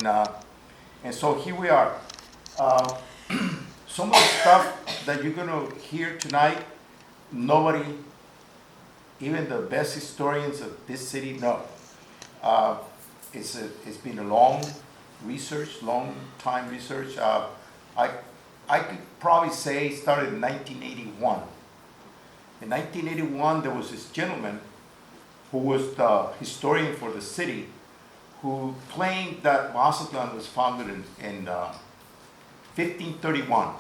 Uh, and so here we are. Uh, some of the stuff that you're going to hear tonight, nobody, even the best historians of this city, know. Uh, it's been a long time research. I could probably say it started in 1981. In 1981, there was this gentleman who was the historian for the city, who claimed that Mazatlan was founded in 1531.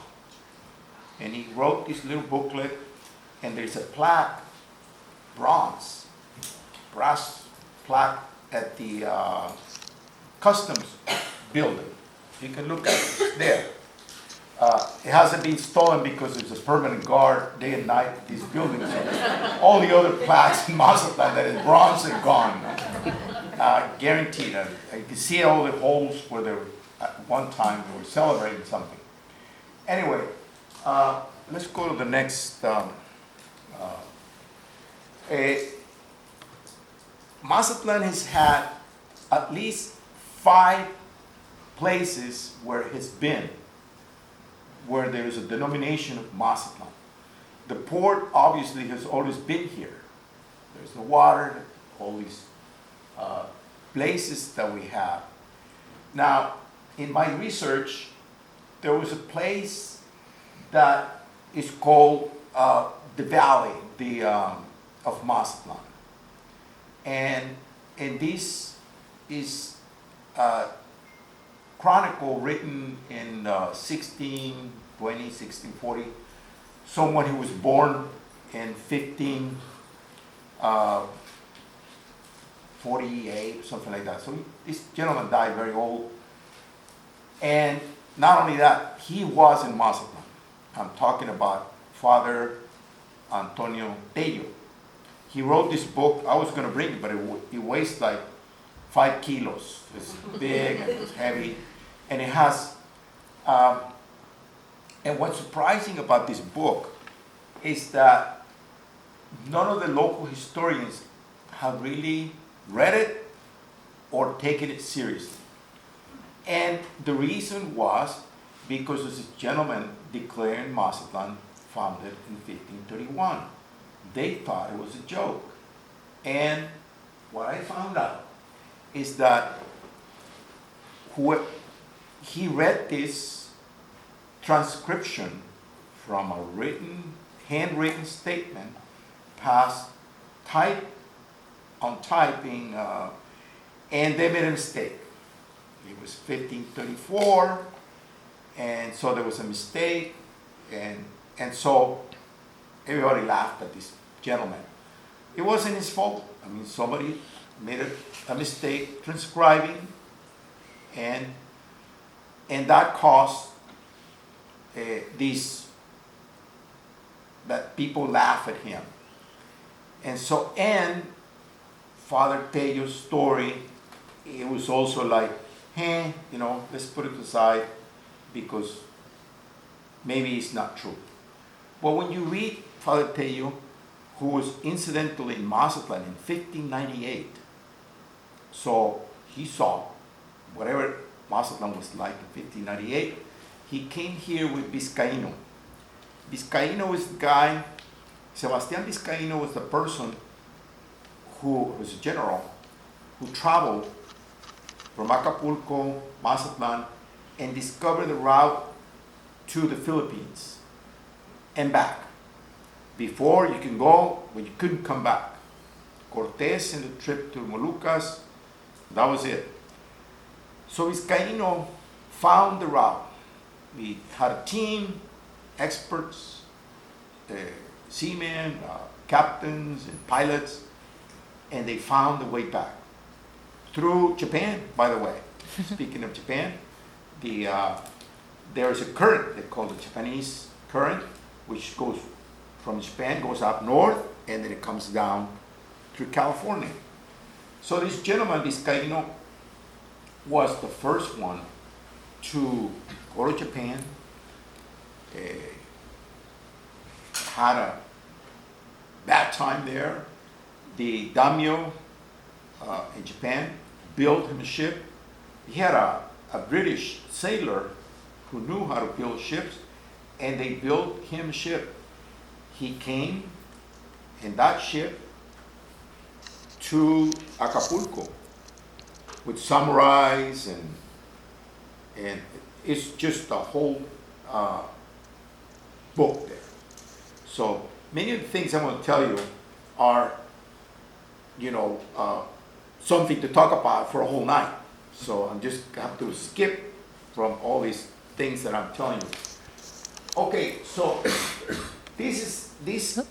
And he wrote this little booklet, and there's a plaque, brass plaque at the customs building. You can look at it, it's there. It hasn't been stolen because there's a permanent guard day and night at these buildings. All the other plaques in Mazatlan that is bronze are gone. Guaranteed. You can see all the holes where they were, at one time they were celebrating something. Anyway, let's go to the next. Mazatlan has had at least 5 places where it has been, where there is a denomination of Mazatlan. The port obviously has always been here. There's the water, all these places that we have. Now, in my research, there was a place that is called the Valley of Mazatlan. And this is a chronicle written in 1620, 1640. Someone who was born in 1548, something like that. So this gentleman died very old. And not only that, he was in Mazatlan. I'm talking about Father Antonio Tello. He wrote this book. I was going to bring it, but it weighs like 5 kilos. It's big and it's heavy. And it has, and what's surprising about this book is that none of the local historians have really read it or taken it seriously. And the reason was because this gentleman declared Mazatlan founded in 1531. They thought it was a joke. And what I found out is that he read this transcription from a handwritten statement past typing, and they made a mistake. It was 1534, and so there was a mistake, and so everybody laughed at this gentleman. It wasn't his fault. I mean, somebody made a mistake transcribing, and that caused that people laugh at him. And so, and Father Tello's story, it was also like, let's put it aside because maybe it's not true. But when you read Father Tello, who was incidental in Mazatlan in 1598, so he saw whatever Mazatlan was like in 1598, he came here with Vizcaíno. Vizcaíno was the guy, Sebastián Vizcaíno was the person who was a general who traveled from Acapulco, Mazatlan, and discovered the route to the Philippines and back. Before you can go, but you couldn't come back. Cortés in the trip to Moluccas, that was it. So Vizcaíno found the route. We had a team, experts, seamen, captains, and pilots, and they found the way back. Through Japan, by the way. Speaking of Japan, there's a current they call the Japanese current, which goes from Japan, goes up north, and then it comes down through California. So this gentleman, Vizcaíno, was the first one to go to Japan, had a bad time there. The daimyo in Japan built him a ship. He had a a British sailor who knew how to build ships, and they built him a ship. He came in that ship to Acapulco with samurais, and it's just a whole book there. So many of the things I'm going to tell you are, something to talk about for a whole night. So I'm just have to skip from all these things that I'm telling you. Okay, so this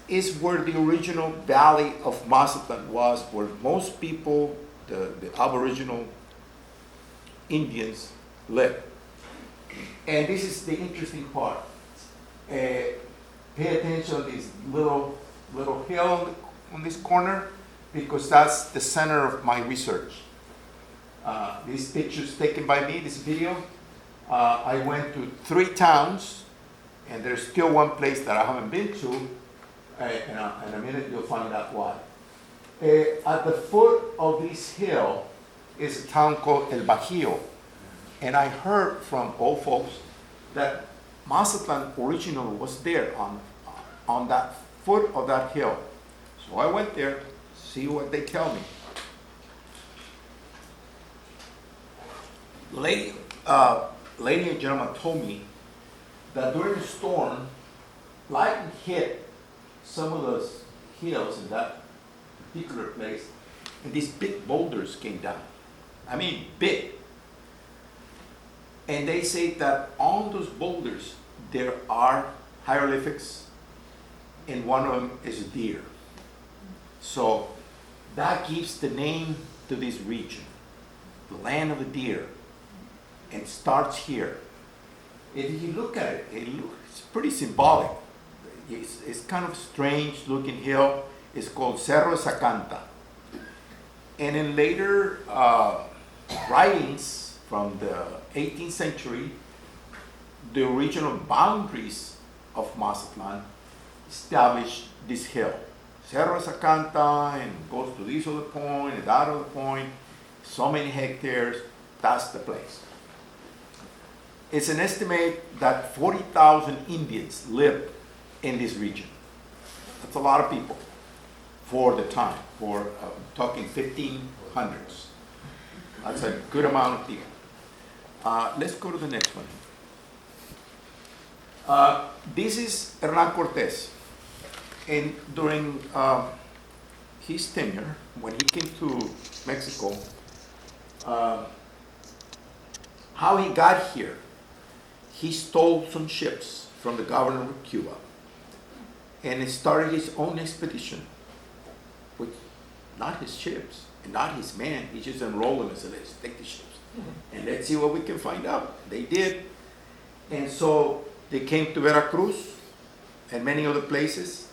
is where the original valley of Mazatlan was, where most people, the Aboriginal Indians, live. And this is the interesting part. Pay attention to this little hill on this corner, because that's the center of my research. These pictures taken by me, this video, I went to 3 towns, and there's still one place that I haven't been to. In a minute you'll find out why. At the foot of this hill is a town called El Bajio. And I heard from old folks that Mazatlan originally was there on that foot of that hill. So I went there, see what they tell me. Lady and gentleman told me that during the storm, lightning hit some of those hills in that particular place, and these big boulders came down. I mean, big. And they say that on those boulders there are hieroglyphics, and one of them is a deer. So that gives the name to this region, the land of the deer, and starts here. If you look at it, it's pretty symbolic. It's kind of strange looking hill. It's called Cerro Zacanta. And in later writings from the 18th century, the original boundaries of Mazatlan established this hill. Cerro Zacanta, and goes to this other point and that other point, so many hectares, that's the place. It's an estimate that 40,000 Indians lived in this region. That's a lot of people for the time, for talking 1500s. That's a good amount of people. Let's go to the next one. This is Hernan Cortés. And during his tenure, when he came to Mexico, how he got here, he stole some ships from the governor of Cuba and he started his own expedition with not his ships and not his men. He just enrolled them and said, let's take the ships and let's see what we can find out. They did. And so they came to Veracruz and many other places.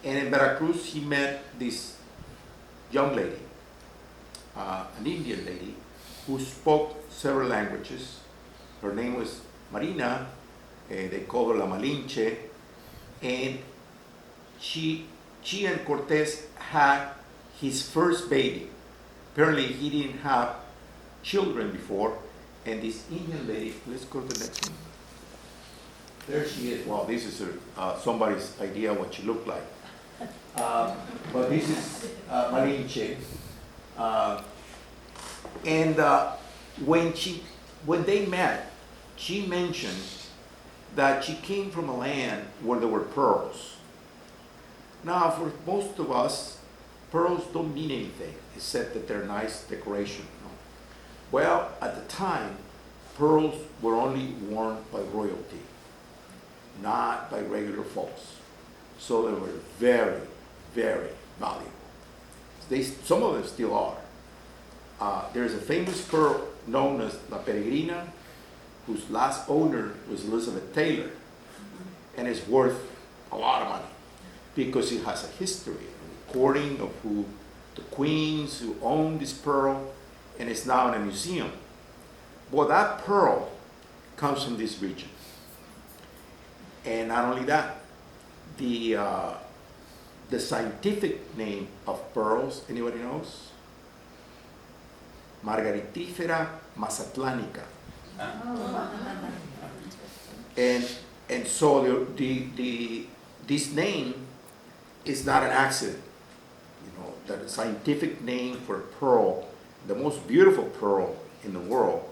And in Veracruz, he met this young lady, an Indian lady, who spoke several languages. Her name was Marina. They called her La Malinche. And she and Cortés had his first baby. Apparently, he didn't have children before. And this Indian lady, let's go to the next one. There she is. Well, this is somebody's idea what she looked like. But this is Malinche. When they met, she mentioned that she came from a land where there were pearls. Now, for most of us, pearls don't mean anything except that they're nice decoration. No? Well, at the time, pearls were only worn by royalty, not by regular folks. So they were very, very valuable. Some of them still are. There's a famous pearl known as La Peregrina, whose last owner was Elizabeth Taylor, and it's worth a lot of money because it has a history, a recording of who the queens who owned this pearl, and it's now in a museum. Well, that pearl comes from this region. And not only that, the scientific name of pearls, anybody knows? Margaritifera mazatlanica. And so this name is not an accident. You know, the scientific name for a pearl, the most beautiful pearl in the world,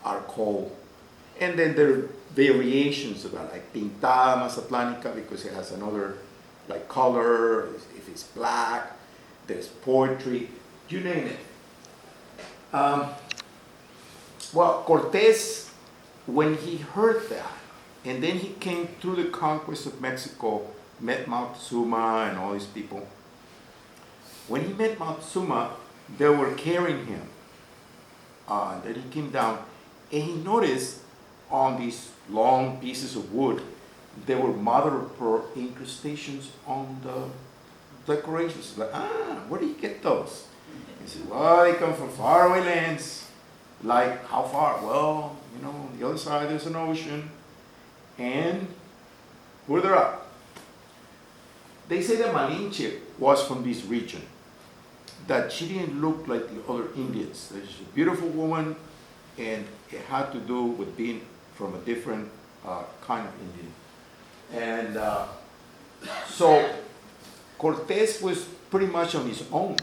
are called. And then there are variations of that, like pintada mazatlánica, because it has another like color. If it's black, there's poetry, you name it. Well, Cortés, when he heard that, and then he came through the conquest of Mexico, met Moctezuma and all these people. When he met Moctezuma, they were carrying him. Then he came down, and he noticed on these long pieces of wood, there were mother of pearl incrustations on the decorations. Like, where do you get those? He said, well, they come from faraway lands. Like, how far? Well, you know, on the other side there's an ocean. And further up, they say that Malinche was from this region, that she didn't look like the other Indians. She's a beautiful woman, and it had to do with being from a different kind of Indian. And so Cortés was pretty much on his own,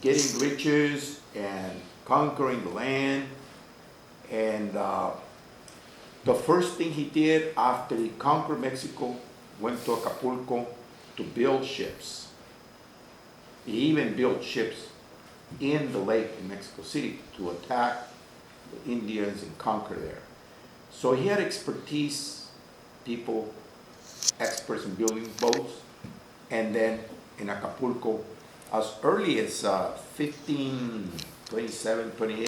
getting riches and conquering the land. And the first thing he did after he conquered Mexico, went to Acapulco to build ships. He even built ships in the lake in Mexico City to attack the Indians and conquer there. So he had expertise, people, experts in building boats, and then in Acapulco, as early as 1527, 28,